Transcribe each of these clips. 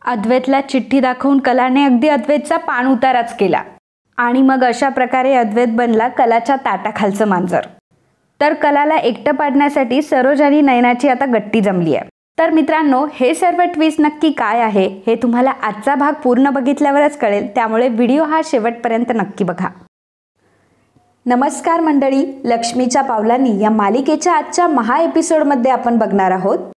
अद्वैतला चिठ्ठी दाखवून कलाने अगदी अद्वैतचा पान उताराच केला आणि मग अशा प्रकारे अद्वैत बनला कलाच्या ताटाखालचं मांजर। तर कलाला एकटं पाडण्यासाठी सरोज आणि नयनाची आता गट्टी जमली आहे। तर मित्रांनो, हे सर्व ट्विस्ट नक्की काय आहे हे तुम्हाला आजचा भाग पूर्ण बघितल्यावरच कळेल, त्यामुळे व्हिडिओ हा शेवटपर्यंत नक्की बघा। नमस्कार मंडळी, लक्ष्मीच्या पावलांनी या मालिकेच्या आजच्या महा एपिसोडमध्ये आपण बघणार आहोत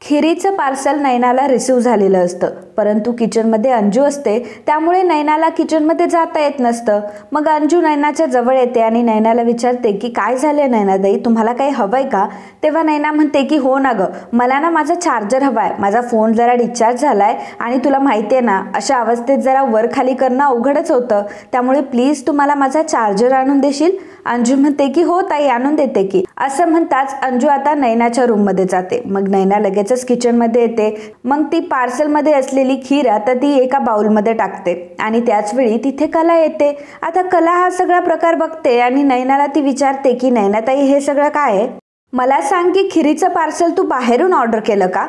खिरीचं पार्सल नयनाला रिसीव झालेलं असतं, परंतु किचनमध्ये अंजू असते, त्यामुळे नयनाला किचनमध्ये जाता येत नसतं। मग अंजू नयनाच्या जवळ येते आणि नयनाला विचारते की काय झाले नयनाताई, तुम्हाला काही हवंय का? तेव्हा नयना म्हणते की हो ना गं, मला ना माझा चार्जर हवाय, माझा फोन जरा डिस्चार्ज झालाय आणि तुला माहिती आहे ना अशा अवस्थेत जरा वर खाली करणं अवघडच होतं, त्यामुळे प्लीज तू मला माझा चार्जर आणून देशील? अंजू म्हणते की हो ताई, आणून देते की। असं म्हणताच अंजू आता नयनाच्या रूममध्ये जाते। मग नयना लगेचच किचनमध्ये येते। मग ती पार्सलमध्ये असलेली खीर आता ती एका बाउलमध्ये टाकते आणि त्याच वेळी तिथे कला येते। आता कला हा सगळा प्रकार बघते आणि नयनाला ती विचारते की नयनाताई, हे सगळं काय आहे? मला सांग की खिरीचं पार्सल तू बाहेरून ऑर्डर केलं का?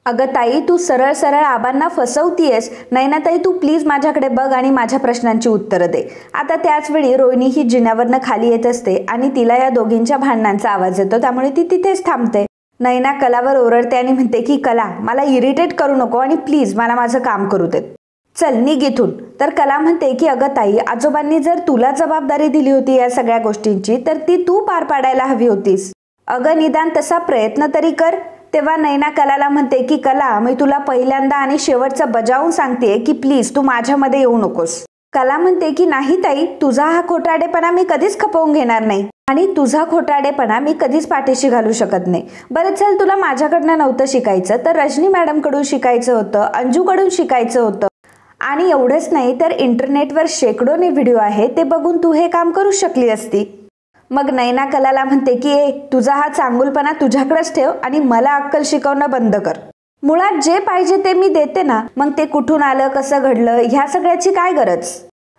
अगं ताई, तू सरळ सरळ आबांना फसवतीयस। नयनाताई, तू प्लीज माझ्याकडे बघ आणि माझ्या प्रश्नांची उत्तरं दे। आता त्याच वेळी रोहिणी ही जिन्यावरनं खाली येत असते आणि तिला या दोघींच्या भांडणांचा आवाज येतो, त्यामुळे ती तिथेच थांबते। नयना कलावर ओरडते आणि म्हणते की कला, मला इरिटेट करू नको आणि प्लीज मला माझं काम करू दे, चल निघ इथून। तर कला म्हणते की अगं ताई, आजोबांनी जर तुला जबाबदारी दिली होती या सगळ्या गोष्टींची तर ती तू पार पाडायला हवी होतीस। अगं निदान तसा प्रयत्न तरी कर। तेव्हा नयना कलाला म्हणते की कला, मी तुला पहिल्यांदा आणि शेवटचं बजावून सांगते की प्लीज तू माझ्यामध्ये येऊ नकोस। कला म्हणते की नाही ताई, तुझा हा खोटारडेपणा मी कधीच खपवून घेणार नाही आणि तुझा खोटारडेपणा मी कधीच पाठीशी घालू शकत नाही। बरं चल, तुला माझ्याकडनं नव्हतं शिकायचं तर रजनी मॅडम कडून शिकायचं होतं, अंजूकडून शिकायचं होतं, आणि एवढंच नाही तर इंटरनेटवर शेकडोने व्हिडिओ आहे ते बघून तू हे काम करू शकली असती। मग नयना कलाला म्हणते की तुझा हा चांगुलपणा तुझ्याकडेच ठेव आणि मला अक्कल शिकवणं बंद कर। मुळात जे पाहिजे ते मी देते ना, मग ते कुठून आलं, कसं घडलं, ह्या सगळ्याची काय गरज?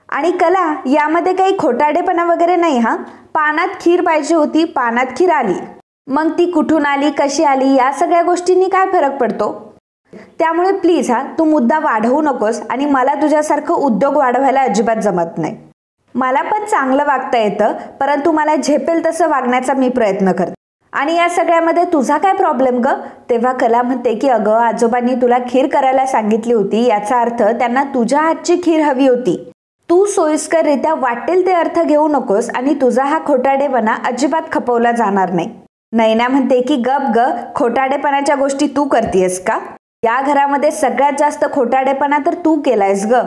आणि कला, यामध्ये काही खोटारडेपणा वगैरे नाही हा। पानात खीर पाहिजे होती, पानात खीर आली, मग ती कुठून आली, कशी आली, या सगळ्या गोष्टींनी काय फरक पडतो? त्यामुळे प्लीज तू मुद्दा वाढवू नकोस आणि मला तुझ्यासारखं उद्योग वाढवायला अजिबात जमत नाही। मला पण चांगलं वागता येतं, परंतु मला झेपेल तसं वागण्याचा मी प्रयत्न करते। आणि या सगळ्यामध्ये तुझा काय प्रॉब्लेम ग? तेव्हा कला म्हणते की अगं, आजोबांनी तुला खीर करायला सांगितली होती, याचा अर्थ त्यांना तुझ्या हातची खीर हवी होती। तू सोयीस्कररित्या वाटेल ते अर्थ घेऊ नकोस आणि तुझा हा खोटारडेपणा अजिबात खपवला जाणार नाही। नयना म्हणते की गप ग, खोटारडेपणाच्या गोष्टी तू करतेयस का? या घरामध्ये सगळ्यात जास्त खोटारडेपणा तर तू केलायस ग।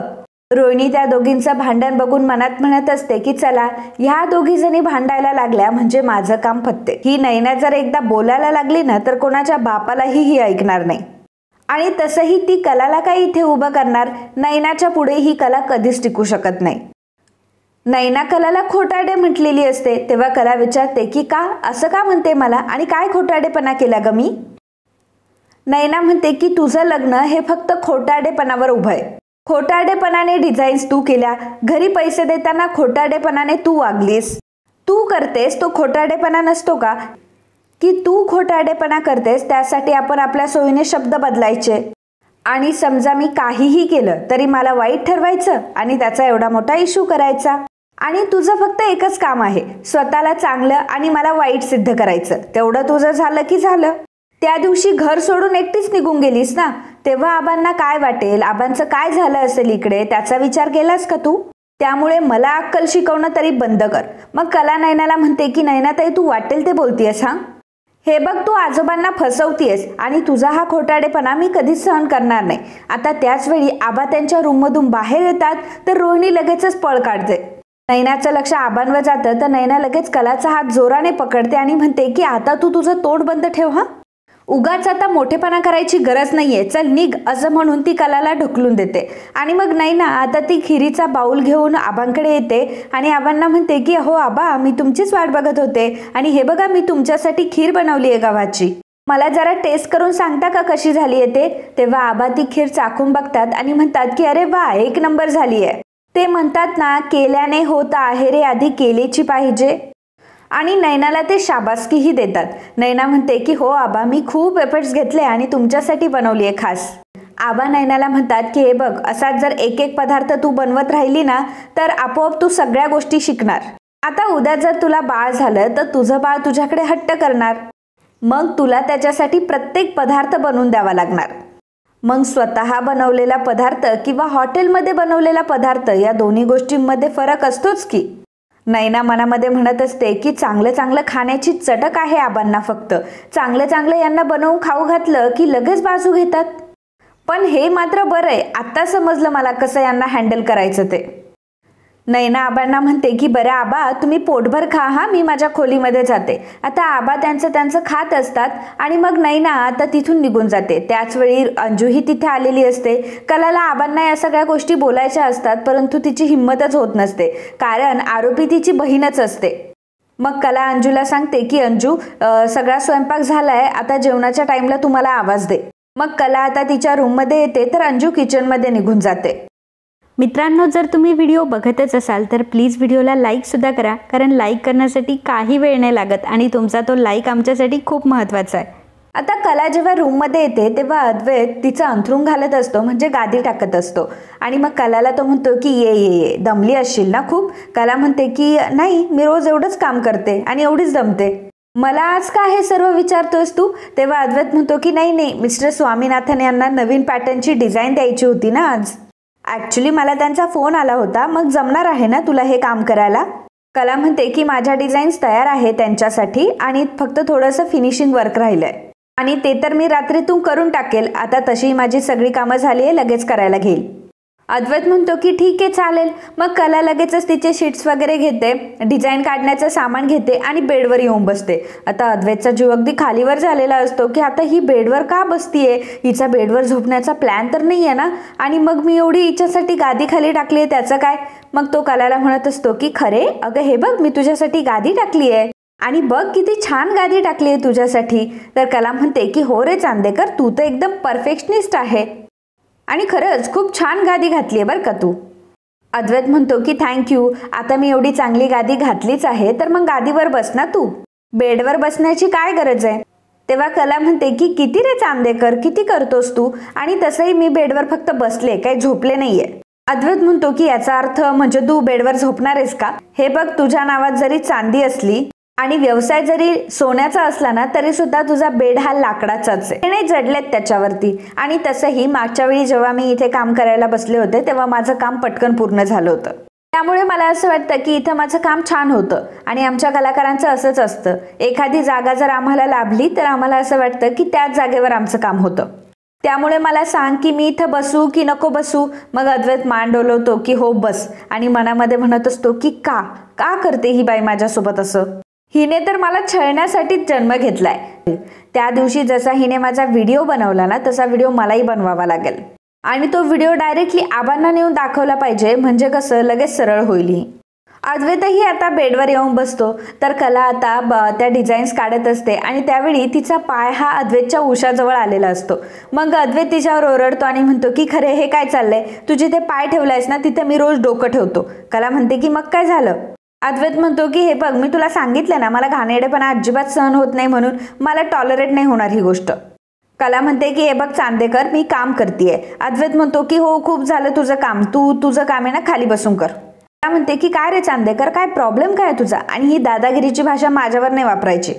रोहिणी त्या दोघींचं भांडण बघून मनात म्हणत असते की चला, ह्या दोघी जणी भांडायला लागल्या म्हणजे माझं काम फत्ते। ही नयना जर एकदा बोलायला लागली ना तर कोणाच्या बापालाही ही ऐकणार नाही। आणि तसंही ती कलाला काही इथे उभं करणार, नयनाच्या पुढे ही कला कधीच टिकू शकत नाही। नयना कलाला खोटारडे म्हटलेली असते, तेव्हा कला विचारते की का, असं का म्हणते मला, आणि काय खोटारडेपणा केला ग मी? नयना म्हणते की तुझं लग्न हे फक्त खोटारडेपणावर उभं आहे। खोटारडेपणाने डिझाईन्स तू केल्या, घरी पैसे देताना खोटारडेपणाने तू वागलीस। तू करतेस तो खोटारडेपणा नसतो का? की तू खोटारडेपणा करतेस त्यासाठी आपण आपल्या सोयीने शब्द बदलायचे आणि समजा मी काहीही केलं तरी मला वाईट ठरवायचं आणि त्याचा एवढा मोठा इश्यू करायचा। आणि तुझं फक्त एकच काम आहे, स्वतःला चांगलं आणि मला वाईट सिद्ध करायचं। तेवढं तुझं झालं की झालं। त्या दिवशी घर सोडून एकटीच निघून गेलीस ना, तेव्हा आबांना काय वाटेल, आबांचं काय झालं असेल इकडे, त्याचा विचार केलास का तू? त्यामुळे मला अक्कल शिकवणं तरी बंद कर। मग कला नयनाला म्हणते की नयनाताई, तू वाटेल ते बोलतीयस हा? हे बघ, तू आजोबांना फसवतीयस आणि तुझा हा खोटारडेपणा मी कधीच सहन करणार नाही। आता त्याच वेळी आबा त्यांच्या रूममधून बाहेर येतात तर रोहिणी लगेचच पळ काढते। नयनाचं लक्ष आबांवर जातं तर नयना लगेच कलाचा हात जोराने पकडते आणि म्हणते की आता तू तुझं तोंड बंद ठेव हा, उगाच आता मोठेपणा करायची गरज नाहीये, चल निघ, असं म्हणून ती कलाला ढकलून देते। आणि मग नयना आता ती खिरीचा बाउल घेऊन आबांकडे येते आणि आबांना म्हणते की अहो आबा, मी तुमचीच वाट बघत होते आणि हे बघा मी तुमच्यासाठी खीर बनवली आहे गव्हाची, मला जरा टेस्ट करून सांगता का कशी झाली आहे ते? तेव्हा आबा ती खीर चाखून बघतात आणि म्हणतात की अरे वा, एक नंबर झाली आहे। ते म्हणतात ना, केल्याने होत आहे रे, आधी केलेची पाहिजे। आणि नयनाला ते शाबासकीही देतात। नयना म्हणते की हो आबा, मी खूप एफर्ट्स घेतले आणि तुमच्यासाठी बनवली आहे खास। आबा नैनाला म्हणतात की हे बघ, असाच जर एक एक पदार्थ तू बनवत राहिली ना तर आपोआप तू सगळ्या गोष्टी शिकणार. आता उद्या जर तुला बाळ झालं तर तुझं बाळ तुझ्याकडे हट्ट करणार, मग तुला त्याच्यासाठी प्रत्येक पदार्थ बनवून द्यावा लागणार. मग स्वतः बनवलेला पदार्थ किंवा हॉटेलमध्ये बनवलेला पदार्थ या दोन्ही गोष्टींमध्ये फरक असतोच की. नैना मनामध्ये म्हणत असते की चांगलं चांगलं खाण्याची चटक आहे आबांना, फक्त चांगलं चांगलं यांना बनवून खाऊ घातलं की लगेच बाजू घेतात. पण हे मात्र बरं आहे, आत्ता समजलं मला कसं यांना हँडल करायचं ते. नैना आबांना म्हणते की बरं आबा, तुम्ही पोटभर खा हा, मी माझ्या खोलीमध्ये जाते. आता आबा त्यांचं खात असतात आणि मग नैना आता तिथून निघून जाते. त्याचवेळी अंजूही तिथे आलेली असते. कलाला आबांना या सगळ्या गोष्टी बोलायच्या असतात, परंतु तिची हिंमतच होत नसते, कारण आरोपी तिची बहीणच असते. मग कला अंजूला सांगते की अंजू, सगळा स्वयंपाक झालाय, आता जेवणाच्या टाइमला तुम्हाला आवाज दे. मग कला आता तिच्या रूममध्ये येते तर अंजू किचनमध्ये निघून जाते. मित्रांनो, जर तुम्ही व्हिडिओ बघतच असाल तर प्लीज व्हिडिओला लाईकसुद्धा करा, कारण लाईक करण्यासाठी काही वेळ नाही लागत आणि तुमचा तो लाईक आमच्यासाठी खूप महत्त्वाचा आहे. आता कला जेव्हा रूममध्ये येते तेव्हा अद्वैत तिचं अंथरूण घालत असतो, म्हणजे गादी टाकत असतो. आणि मग कलाला तो म्हणतो की ये ये ये, दमली असशील ना खूप. कला म्हणते की नाही, मी रोज एवढंच काम करते आणि एवढीच दमते. मला आज का हे सर्व विचारतोयस तू? तेव्हा अद्वैत म्हणतो की नाही नाही, मिस्टर स्वामीनाथन यांना नवीन पॅटर्नची डिझाईन द्यायची होती ना आज. ॲक्च्युली मला त्यांचा फोन आला होता, मग जमणार आहे ना तुला हे काम करायला? कला म्हणते की माझ्या डिझाईन्स तयार आहे त्यांच्यासाठी आणि फक्त थोडंसं फिनिशिंग वर्क राहिलंय आणि ते तर मी रात्रीतून करून टाकेल. आता तशी माझी सगळी कामं झाली आहे, लगेच करायला घेईल. अद्वैत म्हणतो की ठीक आहे चालेल. मग कला लगेचच तिचे शीट्स वगैरे घेते, डिझाईन काढण्याचं सामान घेते आणि बेडवर येऊन बसते. आता अद्वैतचा जीव अगदी खालीवर झालेला असतो की आता ही बेडवर का बसतीये, हिचा बेडवर झोपण्याचा प्लॅन तर नाही आहे ना, आणि मग मी एवढी हिच्यासाठी गादी खाली टाकली आहे त्याचं काय. मग तो कलाला म्हणत असतो की खरे, अगं हे बघ, मी तुझ्यासाठी गादी टाकली आहे आणि बघ किती छान गादी टाकली आहे तुझ्यासाठी. तर कला म्हणते की हो रे चांदेकर, तू तर एकदम परफेक्शनिस्ट आहे आणि खरंच खूप छान गादी घातली आहे बरं का तू. अद्वैत म्हणतो की थँक्यू, आता मी एवढी चांगली गादी घातलीच आहे तर मग गादीवर बस ना तू, बेडवर बसण्याची काय गरज आहे. तेव्हा कला म्हणते की किती रे चांदेकर, किती करतोस तू, आणि तसंही मी बेडवर फक्त बसले, काही झोपले नाहीये. अद्वैत म्हणतो की याचा अर्थ म्हणजे तू बेडवर झोपणार आहेस का? हे बघ, तुझ्या नावात जरी चांदी असली आणि व्यवसाय जरी सोन्याचा असला ना तरी सुद्धा तुझा बेड हा लाकडाचाच आहे. नाही जडलेत त्याच्यावरती. आणि तसंही मागच्या वेळी जेव्हा मी इथे काम करायला बसले होते तेव्हा माझं काम पटकन पूर्ण झालं होतं. त्यामुळे मला असं वाटतं की इथं माझं काम छान होतं. आणि आमच्या कलाकारांचं असंच असतं, एखादी जागा जर आम्हाला लाभली तर आम्हाला असं वाटतं की त्याच जागेवर आमचं काम होतं. त्यामुळे मला सांग की मी इथं बसू की नको बसू. मग अद्वैत मान डोलवतो की हो बस, आणि मनामध्ये म्हणत असतो की का करते ही बाई माझ्यासोबत असं, हिने तर मला छळण्यासाठीच जन्म घेतलाय. त्या दिवशी जसा हिने माझा व्हिडिओ बनवला ना तसा व्हिडिओ मलाही बनवावा लागेल आणि तो व्हिडिओ डायरेक्टली आबांना नेऊन दाखवला पाहिजे, म्हणजे कसं लगेच सरळ होईल. अद्वैतही आता बेडवर येऊन बसतो तर कला आता त्या डिझाईन्स काढत असते आणि त्यावेळी तिचा पाय हा अद्वैतच्या उशाजवळ आलेला असतो. मग अद्वैत तिच्यावर ओरडतो आणि म्हणतो की खरे हे काय चाललंय, तू जिथे पाय ठेवलायस ना तिथे मी रोज डोकं ठेवतो. कला म्हणते की मग काय झालं. अद्वैत म्हणतो की हे बघ, मी तुला सांगितलं ना मला घाणेरडेपणा अजिबात सहन होत नाही, म्हणून मला टॉलरेट नाही होणार ही गोष्ट. कला म्हणते की हे बघ चांदेकर, मी काम करतेय. अद्वैत म्हणतो की हो खूप झालं तुझं काम, तू तुझं काम आहे ना खाली बसून कर. कला म्हणते की काय रे चांदेकर, काय प्रॉब्लेम काय तुझा, आणि ही दादागिरीची भाषा माझ्यावर नाही वापरायची.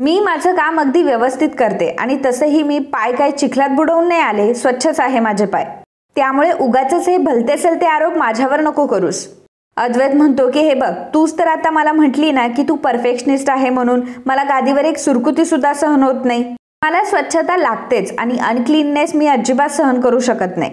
मी माझं काम अगदी व्यवस्थित करते आणि तसंही मी पाय काय चिखलात बुडवून नाही आले, स्वच्छच आहे माझे पाय. त्यामुळे उगाचच हे भलते सलते आरोप माझ्यावर नको करूस. अद्वैत म्हणतो की हे बघ, तूच तर आता मला म्हटली ना की तू परफेक्शनिस्ट आहे म्हणून मला गादीवर एक सुरकुती सुद्धा सहन होत नाही. मला स्वच्छता लागतेच आणि अनक्लीननेस मी अजिबात सहन करू शकत नाही.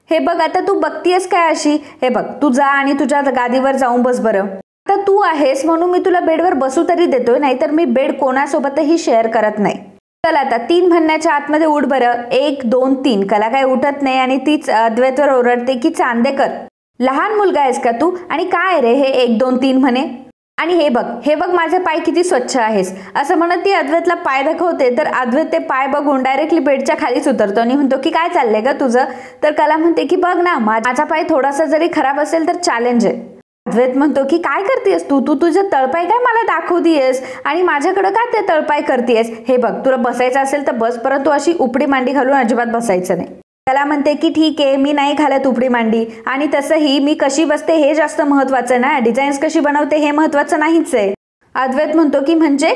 हे बघ, आता तू बघतीयस काय अशी, हे बघ तू जा आणि तुझ्या गादीवर जाऊन बस बरं. आता तू आहेस म्हणून मी तुला बेडवर बसू तरी देतोय, नाहीतर मी बेड कोणासोबतही शेअर करत नाही. चल आता 3 म्हणण्याच्या आतमध्ये उठ बरं. 1 2 3. कला काय उठत नाही आणि तीच अद्वैतवर ओरडते की चांदेकर, लहान मुलगा आहेस का तू, आणि काय रे हे 1 2 3 म्हणे, आणि हे बघ माझे पाय किती स्वच्छ आहेस, असं म्हणत ती अद्वैतला पाय दाखवते. तर अद्वैत ते पाय बघून डायरेक्टली बेडच्या खालीच उतरतो आणि म्हणतो की काय चाललंय का तुझं. तर कला म्हणते की बघ ना, माझा पाय थोडासा जरी खराब असेल तर चॅलेंज आहे. अद्वैत म्हणतो की काय करतेस तू तुझे तळपाय काय मला दाखवतीयस आणि माझ्याकडे काय ते तळपाय करतेस. हे बघ, तुला बसायचं असेल तर बस, परंतु अशी उपडी मांडी घालून अजिबात बसायचं नाही. कला म्हणते की ठीक आहे, मी नाही घालत उपडी मांडी, आणि तसंही मी कशी बसते हे जास्त महत्वाचं ना, डिझाईन्स कशी बनवते हे महत्वाचं नाहीच आहे. अद्वैत म्हणतो की म्हणजे?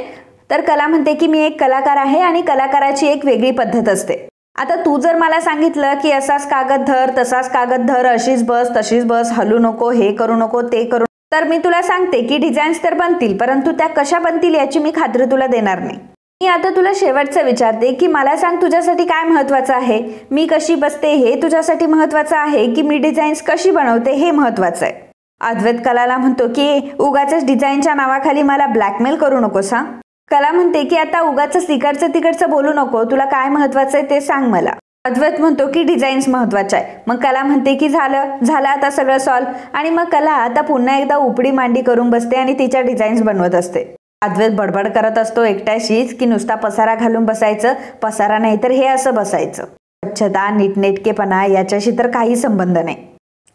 तर कला म्हणते की मी एक कलाकार आहे आणि कलाकाराची एक वेगळी पद्धत असते. आता तू जर मला सांगितलं की असाच कागद धर, तसाच कागद धर, अशीच बस, तशीच बस, हलू नको, हे करू नको, ते करू, तर मी तुला सांगते की डिझाईन्स तर बनतील, परंतु त्या कशा बनतील याची मी खात्री तुला देणार नाही. मी आता तुला शेवटचं विचारते की मला सांग तुझ्यासाठी काय महत्वाचं आहे? मी कशी बसते हे तुझ्यासाठी महत्वाचं आहे की मी डिझाईन्स कशी बनवते हे महत्वाचं आहे? अद्वैत कलाला म्हणतो की उगाच डिझाईनच्या नावाखाली मला ब्लॅकमेल करू नकोस हा. कला म्हणते की आता उगाच इकडचं तिकडचं बोलू नको, तुला काय महत्वाचं आहे ते सांग मला. अद्वैत म्हणतो की डिझाईन्स महत्वाचं आहे. मग कला म्हणते की झालं आता सगळं सॉल्व, आणि मग कला आता पुन्हा एकदा उपडी मांडी करून बसते आणि तिच्या डिझाईन्स बनवत असते. अद्वैत बडबड करत असतो एकट्याशीच की नुसता पसारा घालून बसायचं, पसारा नाही तर हे असं बसायचं, स्वच्छता नीटनेटकेपणा याच्याशी तर काही संबंध नाही.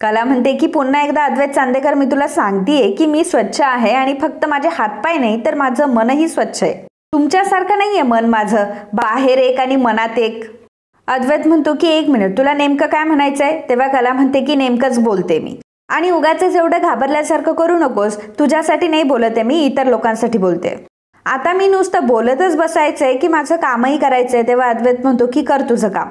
कला म्हणते की पुन्हा एकदा अद्वैत चांदेकर, मी तुला सांगतेय की मी स्वच्छ आहे आणि फक्त माझे हातपाय नाही तर माझं मनही स्वच्छ आहे. तुमच्यासारखं नाहीये मन माझं, बाहेर एक आणि मनात एक. अद्वैत म्हणतो की एक मिनिट, तुला नेमकं काय म्हणायचंय? तेव्हा कला म्हणते की नेमकंच बोलते मी, आणि उगाचच एवढं घाबरल्यासारखं करू नकोस, तुझ्यासाठी नाही बोलते मी, इतर लोकांसाठी बोलते. आता मी नुसतं बोलतच बसायचंय की माझं कामही करायचंय? तेव्हा अद्वैत म्हणतो की कर तुझं काम.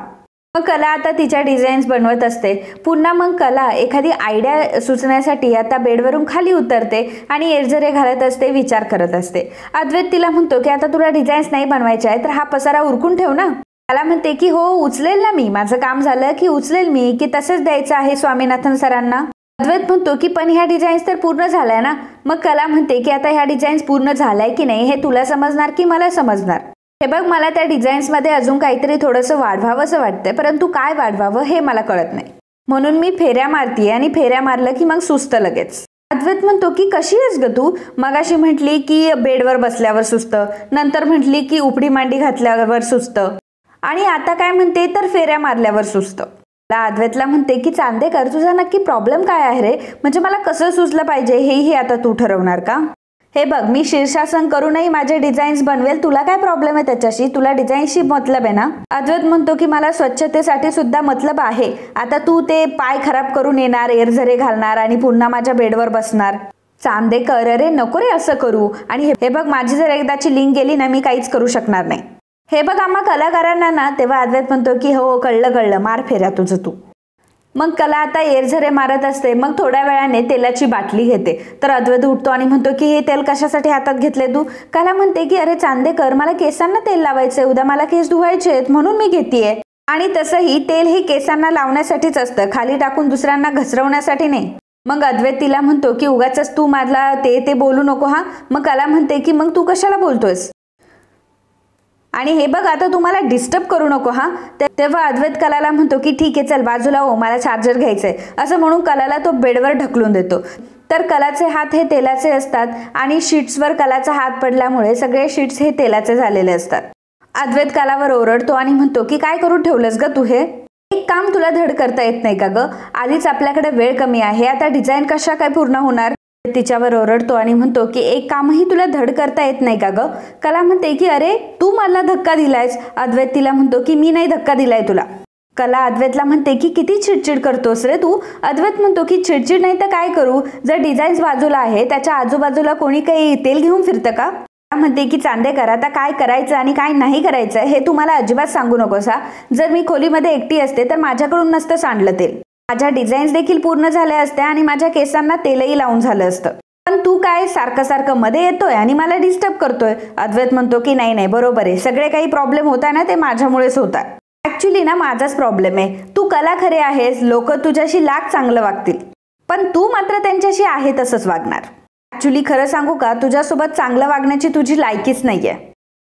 मग कला आता तिच्या डिझाईन्स बनवत असते. पुन्हा मग कला एखादी आयडिया सुचण्यासाठी आता बेडवरून खाली उतरते आणि एरझरे घालत असते, विचार करत असते. अद्वैत तिला म्हणतो की आता तुला डिझाईन्स नाही बनवायचे आहे तर हा पसारा उरकून ठेव ना. कला म्हणते की हो उचलेल ना मी, माझं काम झालं की उचलेल मी, की तसंच द्यायचं आहे स्वामीनाथन सरांना. अद्वैत म्हणतो की पण ह्या डिझाईन्स तर पूर्ण झालाय ना. मग कला म्हणते की आता ह्या डिझाईन्स पूर्ण झालाय की नाही हे तुला समजणार की मला समजणार? हे बघ, मला त्या डिझाईन्समध्ये अजून काहीतरी थोडंसं वाढवावं असं वाटतंय, परंतु काय वाढवावं हे मला कळत नाही, म्हणून मी फेऱ्या मारतीये, आणि फेऱ्या मारलं की मग सुस्त लगेच. अद्वैत म्हणतो की कशी आहेस ग तू? मगाशी म्हटली की बेडवर बसल्यावर सुस्त, नंतर म्हटली की उपडी मांडी घातल्यावर सुस्त, आणि आता काय म्हणते तर फेऱ्या मारल्यावर सुस्त. अद्वैतला म्हणते की चांदेकर तुझा नक्की प्रॉब्लेम काय आहे रे? म्हणजे मला कसं सुचलं पाहिजे हेही आता तू ठरवणार का? हे बघ, मी शीर्षासन करूनही माझे डिझाईन्स बनवेल, तुला काय प्रॉब्लेम आहे त्याच्याशी? तुला डिझाईनशी मतलब आहे ना? अद्वैत म्हणतो की मला स्वच्छतेसाठी सुद्धा मतलब आहे. आता तू ते पाय खराब करून येणार, एरझरे घालणार आणि पुन्हा माझ्या बेडवर बसणार. चांदेकर अरे नको रे असं करू, आणि हे बघ माझी जर एकदाची लिंक गेली ना मी काहीच करू शकणार नाही. हे बघ आम्हा कलाकारांना ना. तेव्हा अद्वैत म्हणतो की हो कळलं, मार फेऱ्या तुझं तू. मग कला आता एरझरे मारत असते. मग थोड्या वेळाने तेलाची बाटली घेते. तर अद्वैत उठतो आणि म्हणतो की हे तेल कशासाठी हातात घेतले तू? कला म्हणते की अरे चांदेकर मला केसांना तेल लावायचंय, उद्या मला केस धुवायचे आहेत म्हणून मी घेतेय. आणि तसंही तेल हे केसांना लावण्यासाठीच असतं, खाली टाकून दुसऱ्यांना घसरवण्यासाठी नाही. मग अद्वैत तिला म्हणतो की उगाच तू मला ते बोलू नको हा. मग कला म्हणते की मग तू कशाला बोलतोयस, आणि हे बघ आता तुम्हाला डिस्टर्ब करू नको हा. तेव्हा अद्वैत कलाला म्हणतो की ठीक आहे चल बाजूला हो, मला चार्जर घ्यायचंय, असं म्हणून कलाला तो बेडवर ढकलून देतो. तर कलाचे हात हे तेलाचे असतात आणि शीट्सवर कलाचा हात पडल्यामुळे सगळे शीट्स हे तेलाचे झालेले असतात. अद्वैत कलावर ओरडतो आणि म्हणतो की काय करून ठेवलंस ग तू? हे एक काम तुला धड करता येत नाही का ग? आधीच आपल्याकडे वेळ कमी आहे, आता डिझाईन कशा काय पूर्ण होणार? तिच्यावर ओरडतो आणि म्हणतो की एक कामही तुला धड करता येत नाही का ग? कला म्हणते की अरे तू मला धक्का दिलायस. अद्वैत तिला म्हणतो की मी नाही धक्का दिलाय तुला. कला अद्वैतला म्हणते की किती चिडचिड करतोस रे तू? अद्वैत म्हणतो की चिडचिड नाही तर काय करू, जर डिझाईन्स बाजूला आहे त्याच्या आजूबाजूला कोणी काही तेल घेऊन फिरतं का? म्हणते की चांदेकर आता काय करायचं आणि काय नाही करायचं हे तू मला अजिबात सांगू नकोस हा. जर मी खोलीमध्ये एकटी असते तर माझ्याकडून नसतं सांडलं तेल, माझ्या डिझाईन्स देखील पूर्ण झाल्या असत्या आणि माझ्या केसांना तेलही लावून झालं असतं. पण तू काय सारखं मध्ये येतोय आणि मला डिस्टर्ब करतोय. अद्वैत म्हणतो की नाही बरोबर आहे, सगळे काही प्रॉब्लेम होत आहे ना ते माझ्यामुळेच होत आहे. ऍक्च्युली ना माझाच प्रॉब्लेम आहे. तू कला खरे आहेस, लोक तुझ्याशी लाख चांगलं वागतील, पण तू मात्र त्यांच्याशी आहे तसंच वागणार. ऍक्च्युली खरं सांगू का, तुझ्यासोबत चांगलं वागण्याची तुझी लायकीच नाहीये.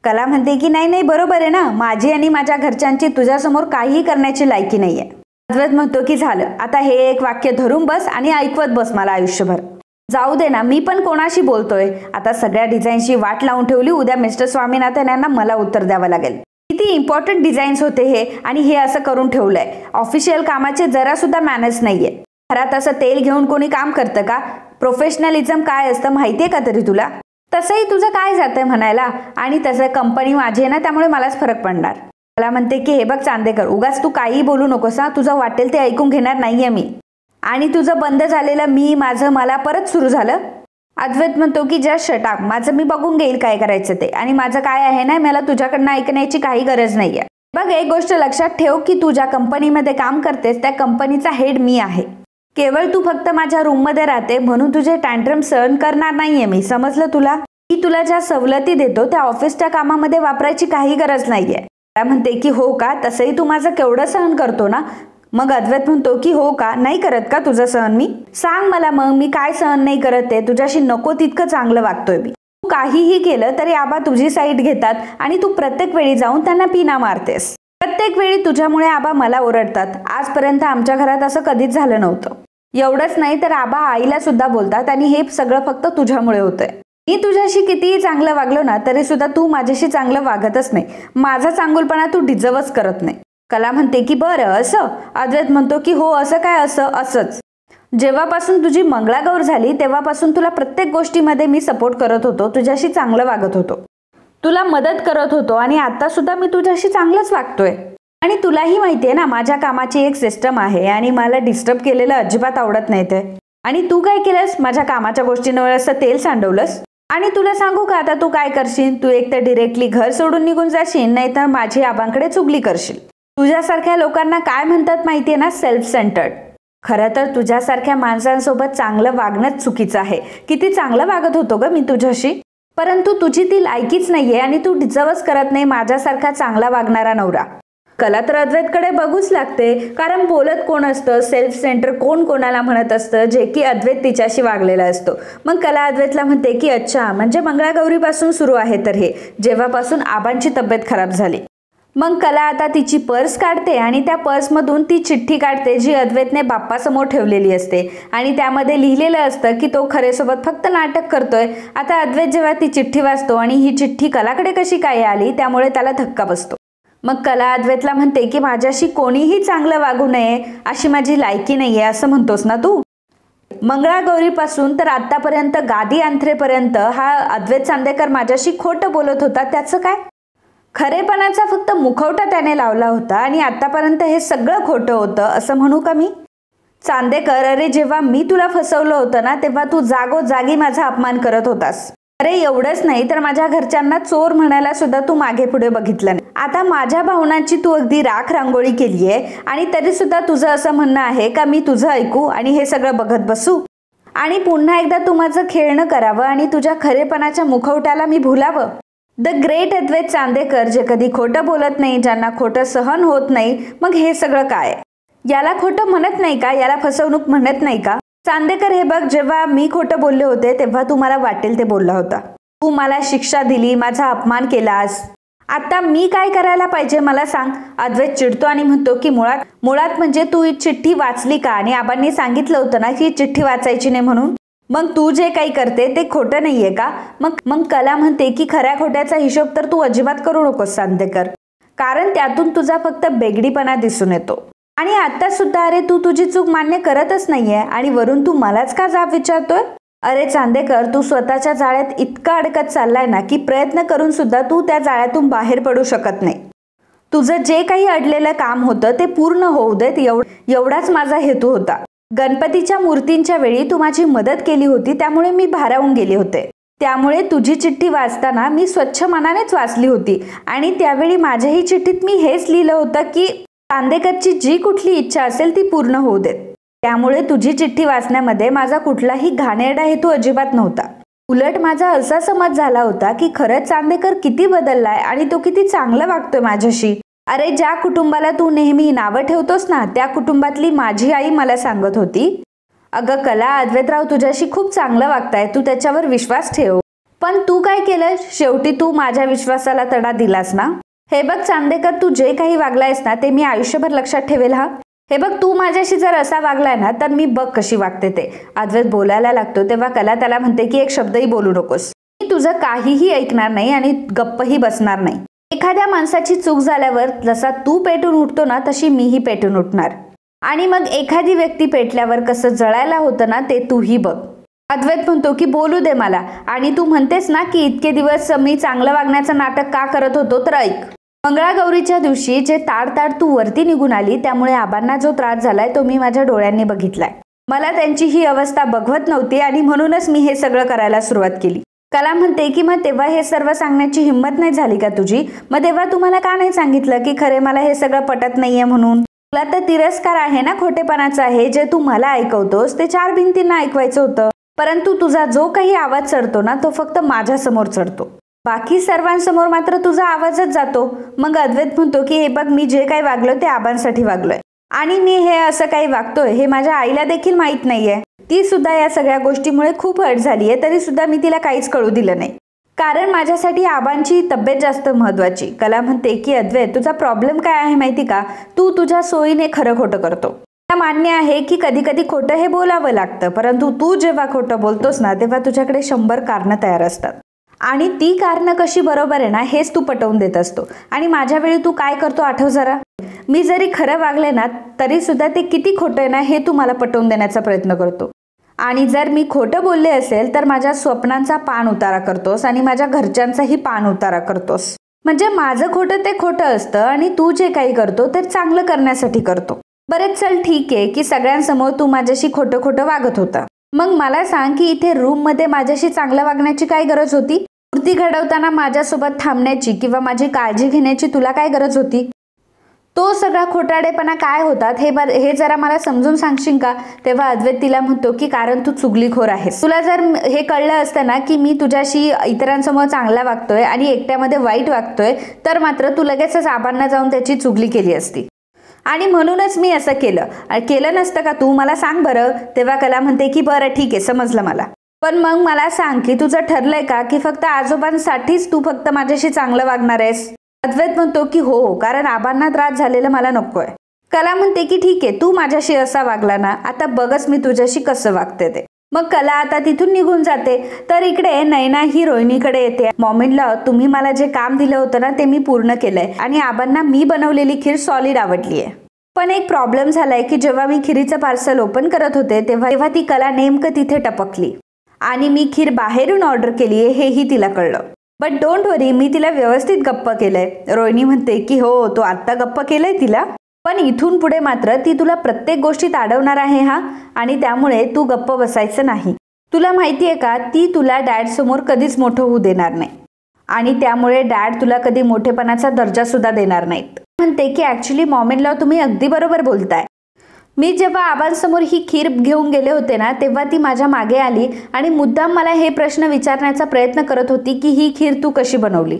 कला म्हणते की नाही बरोबर आहे ना, माझी आणि माझ्या घरच्यांची तुझ्यासमोर काहीही करण्याची लायकी नाहीये. अद्वैत म्हणतो की झालं, आता हे एक वाक्य धरून बस आणि ऐकवत बस मला आयुष्यभर. जाऊ दे ना, मी पण कोणाशी बोलतोय. आता सगळ्या डिझाईन्सची वाट लावून ठेवली, उद्या मिस्टर स्वामीनाथन यांना मला उत्तर द्यावं लागेल. किती इम्पॉर्टंट डिझाईन्स होते हे, आणि हे असं करून ठेवलंय. ऑफिशियल कामाचे जरा सुद्धा मॅनेज नाहीये. घरात असं तेल घेऊन कोणी काम करतं का? प्रोफेशनलिझम काय असतं माहितीये का तरी तुला? तसंही तुझं काय जातंय म्हणायला, आणि तसं कंपनी माझी आहे ना त्यामुळे मलाच फरक पडणार. कला म्हणते की हे बघ चांदेकर, उगाच तू काही बोलू नकोस हा, तुझं वाटेल ते ऐकून घेणार नाहीये मी. आणि तुझं बंद झालेलं मी माझं मला परत सुरू झालं. अद्वैत म्हणतो की जस्ट शट अप, माझं मी बघून घेईल काय करायचं ते, आणि माझं काय आहे ना, मला तुझ्याकडनं ऐकण्याची काही गरज नाहीये. बघ एक गोष्ट लक्षात ठेव की तू ज्या कंपनीमध्ये काम करतेस त्या कंपनीचा हेड मी आहे. केवळ तू फक्त माझ्या रूममध्ये राहते म्हणून तुझे टँट्रम सहन करणार नाहीये मी, समजलं तुला? मी तुला ज्या सवलती देतो त्या ऑफिसच्या कामामध्ये वापरायची काही गरज नाहीये. मला म्हणते की हो का, तसंही तू माझं केवढं सहन करतो ना. मग अद्वैत म्हणतो की हो का, नाही करत का तुझं सहन मी? सांग मला मग मी काय सहन नाही करत ते, तुझ्याशी नको तितकं चांगलं वागतोय मी. तू काहीही केलं तरी आबा तुझी साईड घेतात आणि तू प्रत्येक वेळी जाऊन त्यांना पिना मारतेस. प्रत्येक वेळी तुझ्यामुळे आबा मला ओरडतात. आजपर्यंत आमच्या घरात असं कधीच झालं नव्हतं. एवढंच नाही तर आबा आईला सुद्धा बोलतात आणि हे सगळं फक्त तुझ्यामुळे होतंय. मी तुझ्याशी कितीही चांगलं वागलो ना तरी सुद्धा तू माझ्याशी चांगलं वागतच नाही. माझा चांगुलपणा तू डिझर्वच करत नाही. कला म्हणते की बरं असं. अद्वैत म्हणतो की हो असं काय, असंच. जेव्हापासून तुझी मंगळागौर झाली तेव्हापासून तुला प्रत्येक गोष्टीमध्ये मी सपोर्ट करत होतो, तुझ्याशी चांगलं वागत होतो, तुला मदत करत होतो आणि आता सुद्धा मी तुझ्याशी चांगलंच वागतोय. आणि तुलाही माहितीये ना माझ्या कामाची एक सिस्टम आहे आणि मला डिस्टर्ब केलेलं अजिबात आवडत नाही ते. आणि तू काय केलंस, माझ्या कामाच्या गोष्टींवर असं तेल सांडवलंस. आणि तुला सांगू का आता तू काय करशील, तू एक तर डिरेक्टली घर सोडून निघून जाशील, नाहीतर माझी आबांकडे चुगली करशील. तुझ्यासारख्या लोकांना काय म्हणतात माहितीये ना, सेल्फ सेंटर्ड. खरं तर तुझ्यासारख्या माणसांसोबत चांगलं वागणंच चुकीचं आहे. किती चांगलं वागत होतो ग मी तुझ्याशी, परंतु तुझी ती लायकीच नाहीये आणि तू डिझर्वच करत नाही माझ्यासारखा चांगला वागणारा नवरा. कला तर अद्वैतकडे बघूच लागते, कारण बोलत कोण असतं, सेल्फ सेंटर कोण कोणाला म्हणत असतं, जे की अद्वैत तिच्याशी वागलेला असतो. मग कला अद्वैतला म्हणते की अच्छा, म्हणजे मंगळागौरीपासून सुरू आहे तर हे, जेव्हापासून आबांची तब्येत खराब झाली. मग कला आता तिची पर्स काढते आणि त्या पर्समधून ती चिठ्ठी काढते जी अद्वैतने बाप्पासमोर ठेवलेली असते आणि त्यामध्ये लिहिलेलं असतं की तो खरेसोबत फक्त नाटक करतोय. आता अद्वैत जेव्हा ती चिठ्ठी वाचतो आणि ही चिठ्ठी कलाकडे कशी काय आली त्यामुळे त्याला धक्का बसतो. मग कला अद्वैतला म्हणते की माझ्याशी कोणीही चांगलं वागू नये अशी माझी लायकी नाहीये असं म्हणतोस ना तू. मंगळागौरीपासून तर आतापर्यंत गादी अंथरेपर्यंत हा अद्वैत चांदेकर माझ्याशी खोटं बोलत होता, त्याचं काय? खरेपणाचा फक्त मुखवटा त्याने लावला होता आणि आतापर्यंत हे सगळं खोटं होतं असं म्हणू का मी? चांदेकर, अरे जेव्हा मी तुला फसवलं होतं ना तेव्हा तू जागोजागी माझा अपमान करत होतास. अरे एवढंच नाही तर माझ्या घरच्यांना चोर म्हणायला सुद्धा तू मागे पुढे बघितलं नाही. आता माझ्या भावनांची तू अगदी राख रांगोळी केलीये आणि तरी सुद्धा तुझं असं म्हणणं आहे का मी तुझं ऐकू आणि हे सगळं बघत बसू आणि पुन्हा एकदा तू माझं खेळणं करावं आणि तुझ्या खरेपणाच्या मुखवट्याला मी भुलावं. द ग्रेट अद्वैत चांदेकर, जे कधी खोटं बोलत नाही, ज्यांना खोटं सहन होत नाही. मग हे सगळं काय? याला खोटं म्हणत नाही का? याला फसवणूक म्हणत नाही का? चांदेकर, हे बघ, जेव्हा मी खोटं बोलले होते तेव्हा तू मला वाटेल ते बोलला होता. तू मला शिक्षा दिली, माझा अपमान केलास. आता मी काय करायला पाहिजे मला सांग? अद्वैत चिडतो आणि म्हणतो की मुळात म्हणजे तू ही चिठ्ठी वाचली का? आणि आबांनी सांगितलं होतं ना की चिठ्ठी वाचायची नाही म्हणून. मग तू जे काही करते ते खोटं नाहीये का? मग कला म्हणते की खऱ्या खोट्याचा हिशोब तर तू अजिबात करू नकोस चांदेकर, कारण त्यातून तुझा फक्त बेगडीपणा दिसून येतो. आणि आता सुद्धा अरे तू तुझी चूक मान्य करतच नाहीये आणि वरून तू मलाच का जाब विचारतोय? अरे चांदेकर, तू स्वतःच्या जाळ्यात इतका अडकत चाललाय ना की प्रयत्न करून सुद्धा तू त्या जाळ्यातून बाहेर पडू शकत नाही. तुझं जे काही अडलेलं काम होतं ते पूर्ण होऊ देत एवढाच माझा हेतू होता. गणपतीच्या मूर्तींच्या वेळी तू माझी मदत केली होती त्यामुळे मी भारावून गेले होते. त्यामुळे तुझी चिठ्ठी वाचताना मी स्वच्छ मनानेच वाचली होती आणि त्यावेळी माझ्याही चिठ्ठीत मी हेच लिहिलं होतं की चांदेकरची जी कुठली इच्छा असेल ती पूर्ण होऊ देत. त्यामुळे तुझी चिठ्ठी वाचण्यामध्ये माझा कुठलाही घाणेरडा हेतू अजिबात नव्हता. उलट माझा असा समज झाला होता की खरंच चांदेकर किती बदललाय आणि तो किती चांगला वागतोय माझ्याशी. अरे ज्या कुटुंबाला तू नेहमी नावं ठेवतोस ना त्या कुटुंबातली माझी आई मला सांगत होती, अगं कला, अद्वैतराव तुझ्याशी खूप चांगलं वागताय, तू त्याच्यावर विश्वास ठेव. पण तू काय केलं? शेवटी तू माझ्या विश्वासाला तडा दिलास ना. हे बघ चांदेकर, तू जे काही वागलायस ना ते मी आयुष्यभर लक्षात ठेवेल हा. हे बघ, तू माझ्याशी जर असा वागलाय ना तर मी बघ कशी वागते ते. अद्वैत बोलायला लागतो तेव्हा कला त्याला म्हणते की एक शब्दही बोलू नकोस. मी तुझं काहीही ऐकणार नाही आणि गप्पही बसणार नाही. एखाद्या माणसाची चूक झाल्यावर जसा तू पेटून उठतो ना तशी मीही पेटून उठणार. आणि मग एखादी व्यक्ती पेटल्यावर कसं जळायला होतं ना ते तूही बघ. अद्वैत म्हणतो की बोलू दे मला. आणि तू म्हणतेस ना की इतके दिवस मी चांगलं वागण्याचं नाटक का करत होतो, तर ऐक. मंगळागौरीच्या दिवशी जे ताड तू वरती निघून आली त्यामुळे आबांना जो त्रास झालाय तो मी माझ्या डोळ्यांनी बघितलाय. मला त्यांची ही अवस्था बघवत नव्हती आणि म्हणूनच मी हे सगळं करायला सुरुवात केली. कला म्हणते की मग तेव्हा हे सर्व सांगण्याची हिंमत नाही झाली का तुझी? मग तेव्हा तुम्हाला का नाही सांगितलं की खरे मला हे सगळं पटत नाहीये म्हणून? तुला तर तिरस्कार आहे ना, खोटेपणाचा आहे. जे तू मला ऐकवतोस ते 4 भिंतींना ऐकवायचं होतं, परंतु तुझा जो काही आवाज चढतो ना तो फक्त माझ्या समोर चढतो, बाकी सर्वांसमोर मात्र तुझा आवाजच जातो. मग अद्वैत म्हणतो की हे बघ, मी जे काही वागलो ते आबांसाठी वागलोय आणि मी हे असं काही वागतोय हे माझ्या आईला देखील माहित नाहीये. ती सुद्धा या सगळ्या गोष्टीमुळे खूप हर्ट झालीये, तरी सुद्धा मी तिला काहीच कळू दिलं नाही, कारण माझ्यासाठी आबांची तब्येत जास्त महत्वाची. कला म्हणते की अद्वैत, तुझा प्रॉब्लेम काय आहे माहिती का? तू तुझ्या सोयीने खरं खोटं करतो. मला मान्य आहे की कधी कधी खोटं हे बोलावं लागतं, परंतु तू जेव्हा खोटं बोलतोस ना तेव्हा तुझ्याकडे 100 कारणं तयार असतात आणि ती कारणं कशी बरोबर आहे ना हेच तू पटवून देत असतो. आणि माझ्या वेळी तू काय करतो आठव जरा. मी जरी खरं वागले ना तरी सुद्धा ते किती खोटं आहे ना हे तू मला पटवून देण्याचा प्रयत्न करतो. आणि जर मी खोटं बोलले असेल तर माझ्या स्वप्नांचा पान उतारा करतोस आणि माझ्या घरच्यांचाही पान उतारा करतोस. म्हणजे माझं खोटं ते खोटं असतं आणि तू जे काही करतो ते चांगलं करण्यासाठी करतो. बरेच चल ठीक आहे की सगळ्यांसमोर तू माझ्याशी खोटं खोटं वागत होता. मग मला सांग की इथे रूम मध्ये माझ्याशी चांगलं वागण्याची काय गरज होती? मूर्ती घडवताना माझ्यासोबत थांबण्याची किंवा माझी काळजी घेण्याची तुला काय गरज होती? तो सगळा खोटाडेपणा काय होतात हे जरा मला समजून सांगशील का? तेव्हा अद्वैत तिला म्हणतो की कारण तू चुगलीखोर आहेस. तुला जर हे कळलं असतं ना की मी तुझ्याशी इतरांसमोर चांगला वागतोय आणि एकट्यामध्ये वाईट वागतोय तर मात्र तू लगेचच आबांना जाऊन त्याची चुगली केली असती आणि म्हणूनच मी असं केलं नसतं का तू? मला सांग बरं. तेव्हा कला म्हणते की बरं ठीक आहे, समजलं मला, पण मग मला सांग की तुझं ठरलंय का की फक्त आजोबांसाठीच तू फक्त माझ्याशी चांगलं वागणार आहेस? अद्वैत म्हणतो की हो, कारण आबांना त्रास झालेला मला नकोय. कला म्हणते की ठीक आहे, तू माझ्याशी असा वागला ना, आता बघच मी तुझ्याशी कसं वागते ते. मग कला आता तिथून निघून जाते. तर इकडे नैना ही रोहिणीकडे येते. मॉमीला तुम्ही मला जे काम दिलं होतं ना ते मी पूर्ण केलंय आणि आबांना मी बनवलेली खीर सॉलिड आवडलीय. पण एक प्रॉब्लेम झालाय की जेव्हा मी खिरीचं पार्सल ओपन करत होते तेव्हा ती कला नेमकं तिथे टपकली आणि मी खीर बाहेरून ऑर्डर केलीये हेही तिला कळलं. बट डोंट वरी, मी तिला व्यवस्थित गप्प केलंय. रोहिणी म्हणते की हो, तू आत्ता गप्प केलंय तिला, पण इथून पुढे मात्र ती तुला प्रत्येक गोष्टीत अडवणार आहे हा, आणि त्यामुळे तू गप्प बसायचं नाही. तुला माहितीये का, ती तुला डॅड समोर कधीच मोठं होऊ देणार नाही आणि त्यामुळे डॅड तुला कधी मोठेपणाचा दर्जा सुद्धा देणार नाहीत. म्हणते की ऍक्च्युली मॉम-इन-लॉ तुम्ही अगदी बरोबर बोलताय. मी जेव्हा आबांसमोर ही खीर घेऊन गेले होते ना तेव्हा ती माझ्या मागे आली आणि मुद्दाम मला हे प्रश्न विचारण्याचा प्रयत्न करत होती की ही खीर तू कशी बनवली.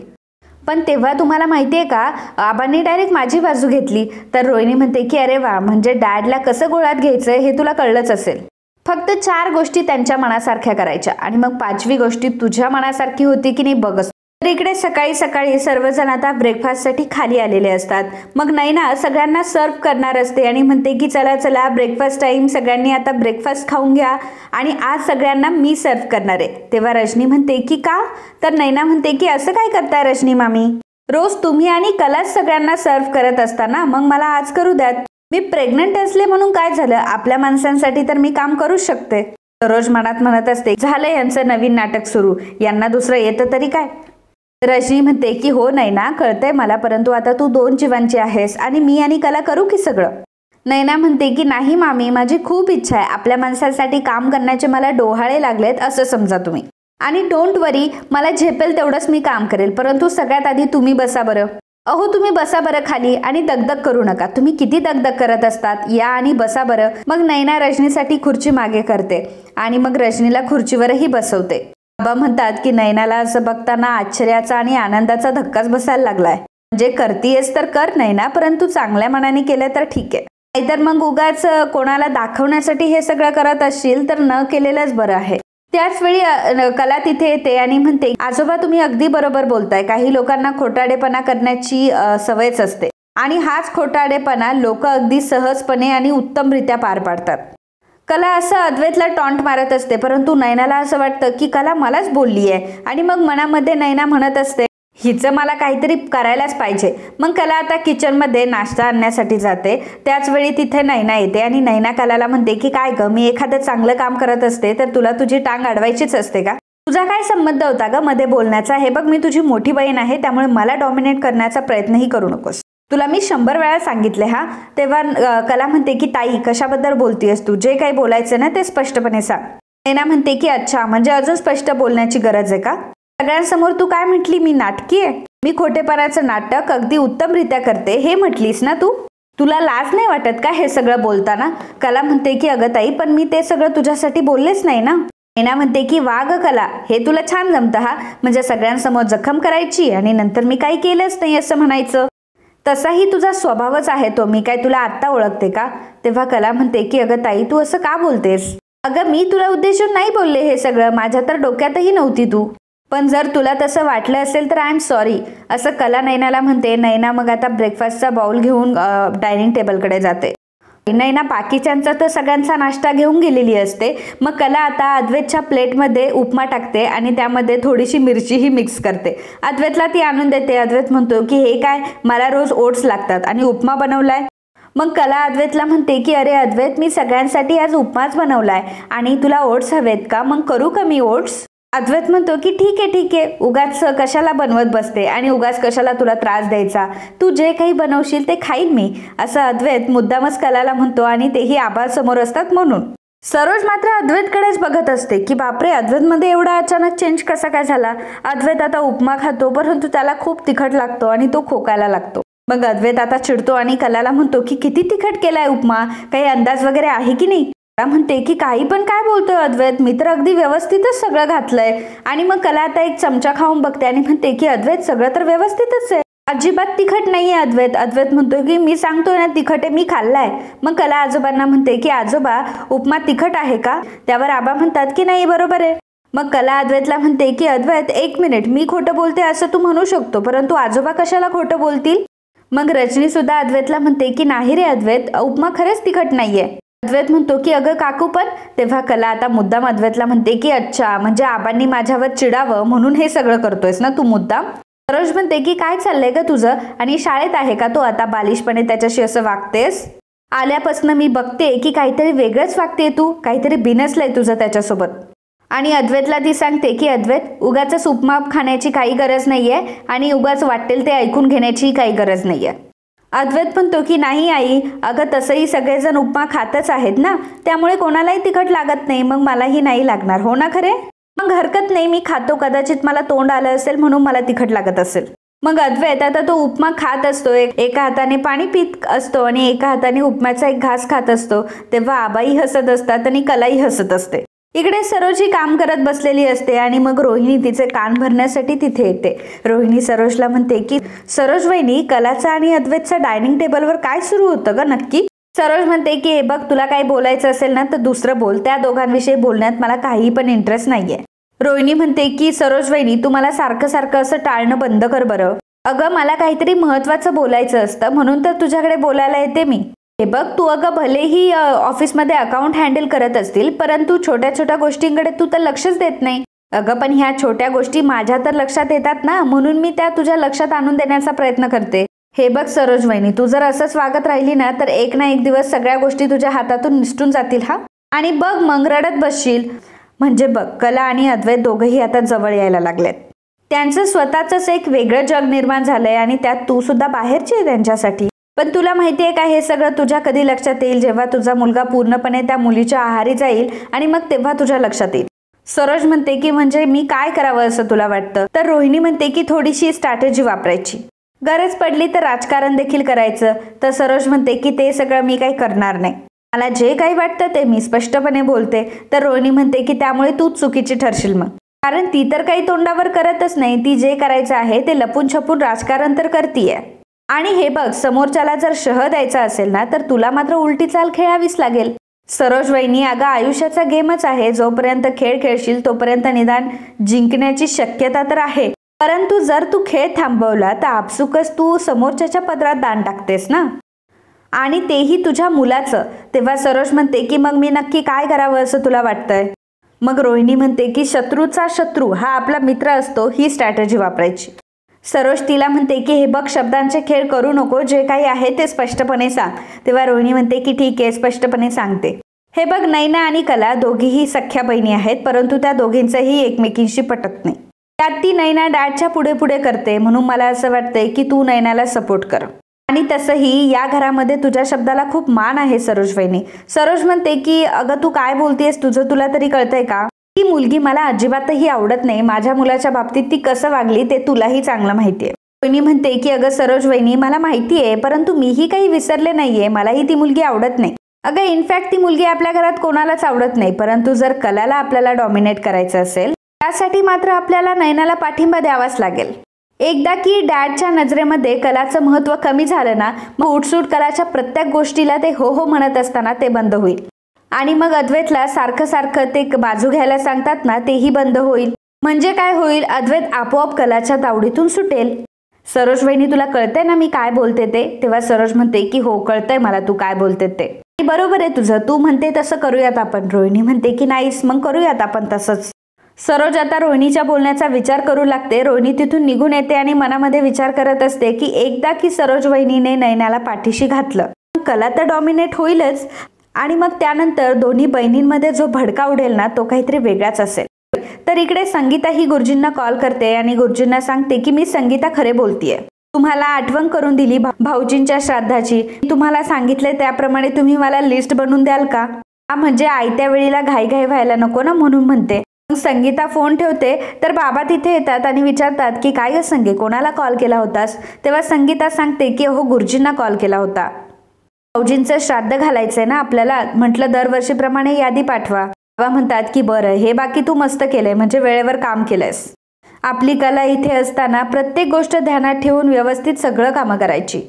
पण तेव्हा तुम्हाला माहितीये का, आबांनी डायरेक्ट माझी बाजू घेतली. तर रोहिणी म्हणते की अरे वा, म्हणजे डॅडला कसं गोळात घ्यायचंय हे तुला कळलंच असेल. फक्त 4 गोष्टी त्यांच्या मनासारख्या करायच्या आणि मग 5वी गोष्टी तुझ्या मनासारखी होती की नाही बघस. तर इकडे सकाळी सकाळी सर्वजण आता ब्रेकफास्टसाठी खाली आलेले असतात. मग नैना सगळ्यांना सर्व करणार असते आणि म्हणते की चला चला ब्रेकफास्ट टाइम, सगळ्यांनी आता ब्रेकफास्ट खाऊन घ्या आणि आज सगळ्यांना मी सर्व करणार आहे. तेव्हा रजनी म्हणते की का? तर नैना म्हणते की असं काय करताय रजनी मामी, रोज तुम्ही आणि कलाच सगळ्यांना सर्व करत असताना, मग मला आज करू द्यात. मी प्रेग्नंट असले म्हणून काय झालं, आपल्या माणसांसाठी तर मी काम करूच शकते. रोज मनात म्हणत असते झालं यांचं नवीन नाटक सुरू, यांना दुसरं येतं तरी काय. रजनी म्हणते की हो नैना, कळतंय मला, परंतु आता तू 2 जीवांची आहेस आणि मी आणि कला करू की सगळं. नैना म्हणते की नाही मामी, माझी खूप इच्छा आहे, आपल्या माणसासाठी काम करण्याचे मला डोहाळे लागलेत असं समजा तुम्ही. आणि डोंट वरी, मला झेपेल तेवढंच मी काम करेल, परंतु सगळ्यात आधी तुम्ही बसा बरं. अहो तुम्ही बसा बरं खाली आणि दगदग करू नका. तुम्ही किती दगदग करत असतात, या आणि बसा बरं. मग नैना रजनीसाठी खुर्ची मागे करते आणि मग रजनीला खुर्चीवरही बसवते. बाबा म्हणतात की नैनाला असं बघताना आश्चर्याचा आणि आनंदाचा धक्काच बसायला लागलाय. म्हणजे करतीयेस तर कर नैना, परंतु चांगल्या मनाने केलं तर ठीक आहे, नाहीतर मग उगाच कोणाला दाखवण्यासाठी हे सगळं करत असशील तर न केलेलंच बरं आहे. त्याच वेळी कला तिथे येते आणि म्हणते आजोबा तुम्ही अगदी बरोबर बोलताय, काही लोकांना खोटाडेपणा करण्याची सवयच असते आणि हाच खोटाडेपणा लोक अगदी सहजपणे आणि उत्तमरित्या पार पाडतात. कला असं अद्वैतला टॉन्ट मारत असते, परंतु नैनाला असं वाटतं की कला मलाच बोलली आहे आणि मग मनामध्ये नैना म्हणत असते हिचं मला काहीतरी करायलाच पाहिजे. मग कला आता किचनमध्ये नाश्ता आणण्यासाठी जाते. त्याच वेळी तिथे नैना येते आणि नैना कलाला म्हणते की काय ग, मी एखादं चांगलं काम करत असते तर तुला तुझी टांग अडवायचीच असते का? तुझा काय संबंध होता ग मध्ये बोलण्याचा? हे बघ, मी तुझी मोठी बहीण आहे, त्यामुळे मला डॉमिनेट करण्याचा प्रयत्नही करू नकोस. तुला मी 100 वेळा सांगितले हा. तेव्हा कला म्हणते की ताई कशाबद्दल बोलतीयस तू? जे काही बोलायचं ना ते स्पष्टपणे सांग. नैना म्हणते की अच्छा, म्हणजे अजून स्पष्ट बोलण्याची गरज आहे का? सगळ्यांसमोर तू काय म्हटली? मी नाटकी आहे, मी खोटेपणाचं नाटक अगदी उत्तमरित्या करते हे म्हटलीस ना तू? तुला लाज नाही वाटत का हे सगळं बोलताना? कला म्हणते की अगं ताई, पण मी ते सगळं तुझ्यासाठी बोललेच नाही ना. नैना म्हणते की वा ग कला, हे तुला छान जमतं हा. म्हणजे सगळ्यांसमोर जखम करायची आणि नंतर मी काही केलंच नाही असं म्हणायचं. तसाही तुझा स्वभावच आहे तो. मी काय तुला आत्ता ओळखते का? तेव्हा कला म्हणते की अगं ताई, तू असं का बोलतेस? अगं मी तुला उद्देशून नाही बोलले हे सगळं, माझ्या तर डोक्यातही नव्हती तू. पण जर तुला तसं वाटलं असेल तर आय एम सॉरी, असं कला नैनाला म्हणते. नैना मग आता ब्रेकफास्टचा बाउल घेऊन डायनिंग टेबलकडे जाते. नैना बाकीच्यांचा तर सगळ्यांचा नाश्ता घेऊन गेलेली असते. मग कला आता अद्वैतच्या प्लेटमध्ये उपमा टाकते आणि त्यामध्ये थोडीशी मिरचीही मिक्स करते. अद्वैतला ती आणून देते. अद्वैत म्हणतो की हे काय, मला रोज ओट्स लागतात आणि उपमा बनवलाय. मग कला अद्वैतला म्हणते की अरे अद्वैत, मी सगळ्यांसाठी आज उपमाच बनवलाय आणि तुला ओट्स हवेत का? मग करू का मी ओट्स? अद्वैत म्हणतो की ठीक आहे, उगाच कशाला बनवत बसते आणि उगाच कशाला तुला त्रास द्यायचा, तू जे काही बनवशील ते खाईन मी, असं अद्वैत मुद्दामच कलाला म्हणतो आणि तेही आबा समोर असतात म्हणून. सरोज मात्र अद्वैतकडेच बघत असते की बापरे, अद्वैतमध्ये एवढा अचानक चेंज कसा काय झाला? अद्वैत आता उपमा खातो, परंतु त्याला खूप तिखट लागतो आणि तो खोकायला लागतो. मग अद्वैत आता चिडतो आणि कलाला म्हणतो की किती तिखट केलाय उपमा, काही अंदाज वगैरे आहे की नाही? कला म्हणते की काही पण काय बोलतोय अद्वैत, मी तर अगदी व्यवस्थितच सगळं घातलंय. आणि मग कला आता एक चमचा खाऊन बघते आणि म्हणते की अद्वैत, सगळं तर व्यवस्थितच आहे, अजिबात तिखट नाहीये अद्वैत. अद्वैत म्हणतो की मी सांगतोय ना तिखट आहे, मी खाल्लाय. मग कला आजोबांना म्हणते की आजोबा, उपमा तिखट आहे का? त्यावर आबा म्हणतात की नाही, बरोबर आहे. मग कला अद्वैतला म्हणते की अद्वैत, 1 मिनिट, मी खोटं बोलते असं तू म्हणू शकतो, परंतु आजोबा कशाला खोटं बोलतील? मग रजनी सुद्धा अद्वैतला म्हणते की नाही रे अद्वैत, उपमा खरंच तिखट नाहीये. अद्वैत म्हणतो की अगं काकू पण. तेव्हा कला आता मुद्दाम अद्वैतला म्हणते की अच्छा, म्हणजे आबांनी माझ्यावर चिडावं म्हणून हे सगळं करतोयस ना तू मुद्दाम? सरोज म्हणते की काय चाललंय ग तुझं, आणि शाळेत आहे का तो आता बालिशपणे त्याच्याशी असं वागतेस? आल्यापासून मी बघते की काहीतरी वेगळंच वागते तू, काहीतरी बिनसलंय तुझं त्याच्यासोबत. आणि अद्वैतला ती सांगते की अद्वैत, उगाच उपमा खाण्याची काही गरज नाहीये आणि उगाच वाटेल ते ऐकून घेण्याची काही गरज नाहीये. अद्वैत म्हणतो की नाही आई, अगं तसंही सगळेजण उपमा खातच आहेत ना, त्यामुळे कोणालाही तिखट लागत नाही, मग मलाही नाही लागणार, हो ना खरे? मग हरकत नाही, मी खातो, कदाचित मला तोंड आलं असेल म्हणून मला तिखट लागत असेल. मग अद्वैत आता तो उपमा खात असतो, एका हाताने पाणी पित असतो आणि एका हाताने उपम्याचा एक घास खात असतो. तेव्हा आबाई हसत असतात आणि कलाही हसत असते. इकडे सरोज ही काम करत बसलेली असते आणि मग रोहिणी तिचे कान भरण्यासाठी तिथे येते. रोहिणी सरोजला म्हणते की सरोज वहिनी, कलाचा आणि अद्वैतचा डायनिंग टेबलवर काय सुरू होतं ग नक्की? सरोज म्हणते की हे बघ, तुला काही बोलायचं असेल ना तर दुसरं बोल, त्या दोघांविषयी बोलण्यात मला काही पण इंटरेस्ट नाहीये. रोहिणी म्हणते की सरोज वहिनी, तू मला सारखं सारखं असं टाळणं बंद कर बरं. अगं मला काहीतरी महत्वाचं बोलायचं असतं म्हणून तर तुझ्याकडे बोलायला येते मी. हे बघ, तू अगं भलेही ऑफिसमध्ये अकाउंट हँडल करत असतील, परंतु छोट्या छोट्या गोष्टींकडे तू तर लक्षच देत नाही. अगं पण ह्या छोट्या गोष्टी माझ्या तर लक्षात येतात ना, म्हणून मी त्या तुझ्या लक्षात आणून देण्याचा प्रयत्न करते. हे बघ सरोज वहिनी, तू जर असंच वागत राहिली ना तर एक ना एक दिवस सगळ्या गोष्टी तुझ्या हातातून निसटून जातील हा, आणि बघ मग रडत बसशील. म्हणजे बघ, कला आणि अद्वैत दोघंही आता जवळ यायला लागलेत. त्यांचं स्वतःच एक वेगळं जग निर्माण झालंय आणि त्यात तू सुद्धा बाहेरची आहे त्यांच्यासाठी. पण तुला माहितीये का, हे सगळं तुझ्या कधी लक्षात येईल? जेव्हा तुझा मुलगा पूर्णपणे त्या मुलीच्या आहारी जाईल आणि मग तेव्हा तुझ्या लक्षात येईल. सरोज म्हणते की म्हणजे मी काय करावं असं तुला वाटतं? तर रोहिणी म्हणते की थोडीशी स्ट्रॅटेजी वापरायची, गरज पडली तर राजकारण देखील करायचं. तर सरोज म्हणते की ते सगळं मी काही करणार नाही, मला जे काही वाटतं ते मी स्पष्टपणे बोलते. तर रोहिणी म्हणते की त्यामुळे तू चुकीची ठरशील मग, कारण ती तर काही तोंडावर करतच नाही, ती जे करायचं आहे ते लपून छपून राजकारण तर करतीये. आणि हे बघ, समोरच्याला जर शह द्यायचा असेल ना तर तुला मात्र उलटी चाल खेळावीच लागेल. सरोज वहिनी, अगं आयुष्याचा गेमच आहे, जोपर्यंत खेळ खेळशील तोपर्यंत निदान जिंकण्याची शक्यता तर आहे. परंतु जर तू खेळ थांबवला तर आपसुकच तू समोरच्याच्या पदरात दान टाकतेस ना, आणि तेही तुझ्या मुलाचं. तेव्हा सरोज म्हणते की मग मी नक्की काय करावं असं तुला वाटतंय? मग रोहिणी म्हणते की शत्रूचा शत्रू हा आपला मित्र असतो, ही स्ट्रॅटेजी वापरायची. सरोज तिला म्हणते की हे बघ, शब्दांचे खेळ करू नको, जे काही आहे ते स्पष्टपणे सांग. तेव्हा रोहिणी म्हणते की ठीक आहे, स्पष्टपणे सांगते. हे बघ, नैना आणि कला दोघीही सख्या बहिणी आहेत, परंतु त्या दोघींचंही एकमेकींशी पटत नाही. त्यात ती नैना डॅडच्या पुढे पुढे करते, म्हणून मला असं वाटतंय की तू नैनाला सपोर्ट कर. आणि तसंही या घरामध्ये तुझ्या शब्दाला खूप मान आहे सरोज वहिनी. सरोज म्हणते की अगं तू काय बोलतेस, तुला तरी कळतंय का? ती मुलगी मला अजिबातही आवडत नाही. माझ्या मुलाच्या बाबतीत ती कसं वागली ते तुलाही चांगलं माहितीये. वहिनी म्हणते की अगं सरोज वहिनी, मला माहितीये, परंतु मीही काही विसरले नाहीये. मलाही ती मुलगी आवडत नाही. अगं इनफॅक्ट ती मुलगी आपल्या घरात कोणालाच आवडत नाही, परंतु जर कलाला आपल्याला डॉमिनेट करायचं असेल त्यासाठी मात्र आपल्याला नैनाला पाठिंबा द्यावाच लागेल. एकदा की डॅडच्या नजरेमध्ये कलाचं महत्त्व कमी झालं ना, मग उठसूट कलाच्या प्रत्येक गोष्टीला ते हो हो म्हणत असताना ते बंद होईल. आणि मग अद्वैतला सारखं सारखं ते बाजू घ्यायला सांगतात ना, तेही बंद होईल. म्हणजे काय होईल, अद्वैत आपोआप कलाच्या तावडीतून सुटेल. सरोज वहिनी तुला कळतंय ना मी काय बोलते ते? तेव्हा सरोज म्हणते की हो कळतंय मला तू काय बोलते ते. बरोबर आहे तुझं, तू म्हणते तसं करूयात आपण. रोहिणी म्हणते की नाहीस, मग करूयात आपण तसंच. सरोज आता रोहिणीच्या बोलण्याचा विचार करू लागते. रोहिणी तिथून निघून येते आणि मनामध्ये विचार करत असते की एकदा की सरोज वहिनीने नैनाला पाठीशी घातलं, कला तर डॉमिनेट होईलच, आणि मग त्यानंतर दोन्ही बहिणींमध्ये जो भडका उडेल ना तो काहीतरी वेगळाच असेल. तर इकडे संगीता ही गुरुजींना कॉल करते आणि गुरुजींना सांगते की मी संगीता खरे बोलतीये. तुम्हाला आठवण करून दिली भाऊजींच्या श्राद्धाची. तुम्हाला सांगितले त्याप्रमाणे तुम्ही मला लिस्ट बनवून द्याल का? म्हणजे आयत्या वेळीला घाईघाई व्हायला नको ना, म्हणून म्हणते. संगीता फोन ठेवते तर बाबा तिथे येतात आणि विचारतात की काय संगे, कोणाला कॉल केला होतास? तेव्हा संगीता सांगते की हो गुरुजींना कॉल केला होता. भाऊजींचं श्राद्ध घालायचंय ना आपल्याला, म्हटलं दरवर्षीप्रमाणे यादी पाठवा. बाबा म्हणतात की बरं, हे बाकी तू मस्त केलंय, म्हणजे वेळेवर काम केलंयस. आपली कला इथे असताना प्रत्येक गोष्ट ध्यानात ठेवून व्यवस्थित सगळं कामं करायची.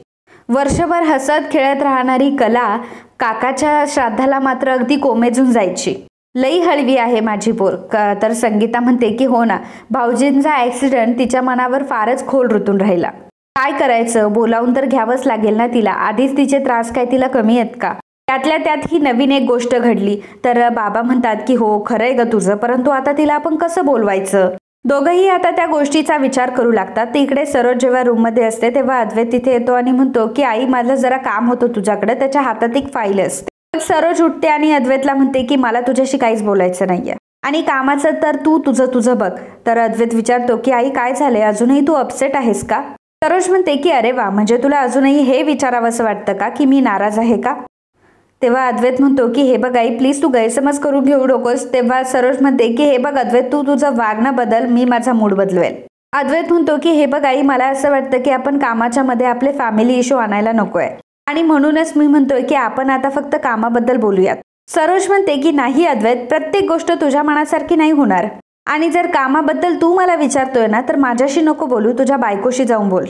वर्षभर हसत खेळत राहणारी कला काकाच्या श्राद्धाला मात्र अगदी कोमेजून जायची. लई हळवी आहे माझी पोर. तर संगीता म्हणते की हो ना, भाऊजींचा ऍक्सिडेंट तिच्या मनावर फारच खोल रुतून राहिला. काय करायचं, बोलावून तर घ्यावंच लागेल ना तिला. आधीच तिचे त्रास काय तिला कमी आहेत का? त्यातल्या त्यात ही नवीन एक गोष्ट घडली. तर बाबा म्हणतात की हो खरंय ग तुझं, परंतु आता तिला आपण कसं बोलवायचं? दोघंही आता त्या गोष्टीचा विचार करू लागतात. इकडे सरोज जेव्हा रूममध्ये असते तेव्हा अद्वैत तिथे येतो आणि म्हणतो की आई माझं जरा काम होतं तुझ्याकडे. त्याच्या हातात एक फाईल असते. सरोज उठते आणि अद्वैतला म्हणते की मला तुझ्याशी काहीच बोलायचं नाहीये आणि कामाचं तर तू तुझं बघ. तर अद्वैत विचारतो की आई काय झाले, अजूनही तू अपसेट आहेस का? सरोज म्हणते की अरे वा, म्हणजे तुला अजूनही हे विचारावंसं वाटतं का की मी नाराज आहे का? तेव्हा अद्वैत म्हणतो की हे बघ आई प्लीज तू गैरसमज करून घेऊ नकोस. तेव्हा सरोज म्हणते की हे बघ अद्वैत, तू तुझं वागणं बदल, मी माझा मूड बदलवेल. अद्वैत म्हणतो की हे बघ आई, मला असं वाटतं की आपण कामाच्या मध्ये आपले फॅमिली इश्यू आणायला नकोय आणि म्हणूनच मी म्हणतोय की आपण आता फक्त कामाबद्दल बोलूयात. सरोज म्हणते की नाही अद्वैत, प्रत्येक गोष्ट तुझ्या मनासारखी नाही होणार आणि जर कामाबद्दल तू मला विचारतोय ना तर माझ्याशी नको बोलू, तुझ्या बायकोशी जाऊन बोल.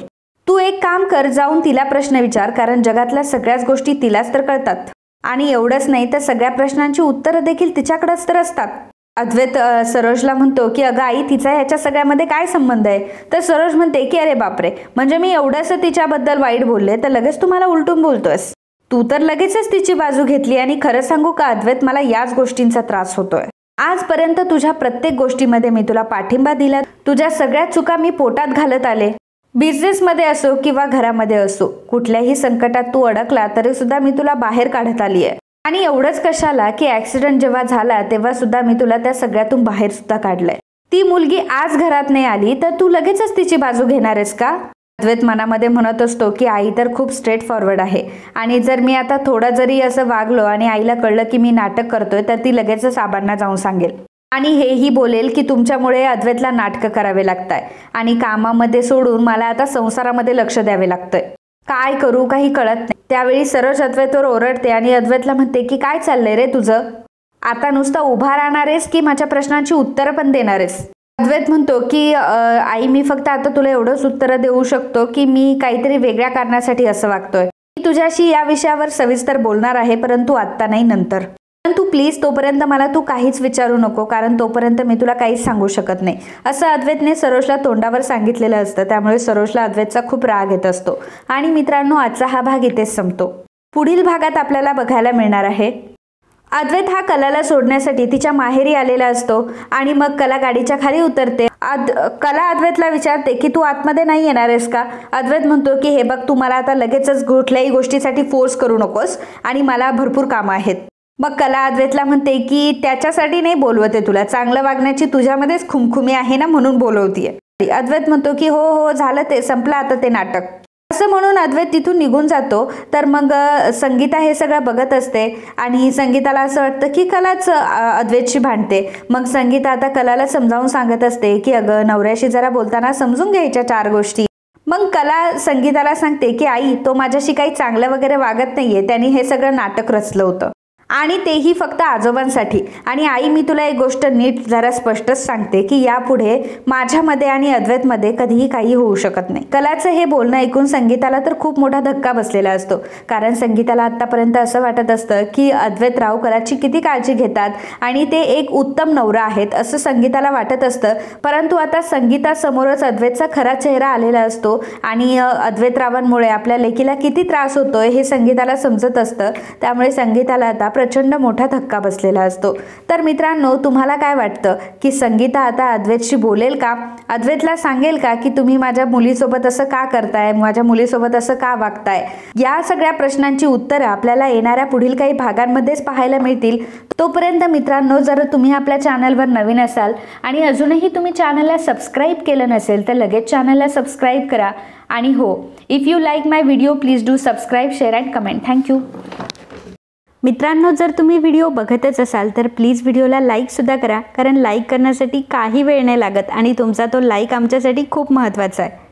तू एक काम कर, जाऊन तिला प्रश्न विचार, कारण जगातल्या सगळ्याच गोष्टी तिलाच तर कळतात आणि एवढंच नाही तर सगळ्या प्रश्नांची उत्तरं देखील तिच्याकडेच तर असतात. अद्वैत सरोजला म्हणतो की अगं आई, तिचा ह्याच्या सगळ्यामध्ये काय संबंध आहे? तर सरोज म्हणते की अरे बापरे, म्हणजे मी एवढंसं तिच्याबद्दल वाईट बोलले तर लगेच तुम्हाला उलटून बोलतोयस. तू तर लगेचच तिची बाजू घेतली आणि खरं सांगू का अद्वैत, मला याच गोष्टींचा त्रास होतोय. आजपर्यंत तुझ्या प्रत्येक गोष्टीमध्ये मी तुला पाठिंबा दिला, तुझ्या सगळ्या चुका मी पोटात घालत आले. बिझनेसमध्ये असो किंवा घरामध्ये असो, कुठल्याही संकटात तू अडकला तरी सुद्धा मी तुला बाहेर काढत आली आहे. आणि एवढंच कशाला की ऍक्सिडेंट जेव्हा झाला तेव्हा सुद्धा मी तुला त्या सगळ्यातून बाहेर सुद्धा काढलंय. ती मुलगी आज घरात नाही आली तर तू लगेचच तिची बाजू घेणार आहेस का? अद्वैत मनामध्ये म्हणत असतो की आई तर खूप स्ट्रेट फॉरवर्ड आहे आणि जर मी आता थोडं जरी असं वागलो आणि आईला कळलं की मी नाटक करतोय तर ती लगेचच आबांना जाऊन सांगेल आणि हेही बोलेल की तुमच्यामुळे अद्वैतला नाटकं करावे लागताय आणि कामामध्ये सोडून मला आता संसारामध्ये लक्ष द्यावे लागतंय. काय करू काही कळत नाही. त्यावेळी सरोज अद्वैतवर ओरडते आणि अद्वैतला म्हणते की काय चाललंय रे तुझं? आता नुसतं उभा राहणार आहेस की माझ्या प्रश्नांची उत्तरं पण देणार आहेस? अद्वैत म्हणतो की आई मी फक्त आता तुला एवढंच उत्तरं देऊ शकतो की मी काहीतरी वेगळ्या कारणासाठी असं वागतोय. मी तुझ्याशी या विषयावर सविस्तर बोलणार आहे, परंतु आत्ता नाही, नंतर. परंतु प्लीज तोपर्यंत मला तू काहीच विचारू नको, कारण तोपर्यंत मी तुला काहीच सांगू शकत नाही, असं अद्वैतने सरोजला तोंडावर सांगितलेलं असतं. त्यामुळे सरोजला अद्वैतचा खूप राग येत असतो. आणि मित्रांनो, आजचा हा भाग इथेच संपतो. पुढील भागात आपल्याला बघायला मिळणार आहे अद्वैत हा कलाला सोडण्यासाठी तिच्या माहेरी आलेला असतो आणि मग कला गाडीच्या खाली उतरते. कला अद्वैतला विचारते की तू आतमध्ये नाही येणार आहेस का? अद्वैत म्हणतो की हे बघ, तू मला आता लगेचच कुठल्याही गोष्टीसाठी फोर्स करू नकोस आणि मला भरपूर कामं आहेत. मग कला अद्वैतला म्हणते की त्याच्यासाठी नाही बोलवते तुला, चांगलं वागण्याची तुझ्यामध्येच खुमखुमी आहे ना म्हणून बोलवतीये. अद्वैत म्हणतो की हो हो झालं ते, संपलं आता ते नाटक. असं म्हणून अद्वैत तिथून निघून जातो. तर मग संगीता हे सगळं बघत असते आणि संगीताला असं वाटतं की कलाच अद्वैतशी भांडते. मग संगीता आता कलाला समजावून सांगत असते की अगं नवऱ्याशी जरा बोलताना समजून घ्यायच्या 4 गोष्टी. मग कला संगीताला सांगते की आई तो माझ्याशी काही चांगलं वगैरे वागत नाहीये, त्यांनी हे सगळं नाटक रचलं होतं आणि तेही फक्त आजोबांसाठी. आणि आई मी तुला एक गोष्ट नीट जरा स्पष्टच सांगते की यापुढे माझ्यामध्ये आणि अद्वैतमध्ये कधीही काही होऊ शकत नाही. कलाचं हे बोलणं ऐकून संगीताला तर खूप मोठा धक्का बसलेला असतो, कारण संगीताला आतापर्यंत असं वाटत असतं की अद्वैतराव कलाची किती काळजी घेतात आणि ते एक उत्तम नवरा आहेत असं संगीताला वाटत असतं. परंतु आता संगीतासमोरच अद्वैतचा खरा चेहरा आलेला असतो आणि अद्वैतरावांमुळे आपल्या लेकीला किती त्रास होतोय हे संगीताला समजत असतं. त्यामुळे संगीताला आता प्रचंड मोठा धक्का बसलेला असतो. तर मित्रांनो तुम्हाला काय वाटतं की संगीता आता अद्वैतशी बोलेल का? अद्वैतला सांगेल का की तुम्ही माझ्या मुलीसोबत असं का करताय, माझ्या मुलीसोबत असं का वागताय? या सगळ्या प्रश्नांची उत्तरं आपल्याला येणाऱ्या पुढील काही भागांमध्येच पाहायला मिळतील. तोपर्यंत मित्रांनो जर तुम्ही आपल्या चॅनलवर नवीन असाल आणि अजूनही तुम्ही चॅनलला सबस्क्राईब केलं नसेल तर लगेच चॅनलला सबस्क्राईब करा. आणि हो, if you like my video please do subscribe, share and comment. Thank you. मित्रांनो जर तुम्ही व्हिडिओ बघतच असाल तर प्लीज व्हिडिओला लाईकसुद्धा करा, कारण लाईक करण्यासाठी काही वेळ नाही लागत आणि तुमचा तो लाईक आमच्यासाठी खूप महत्त्वाचा आहे.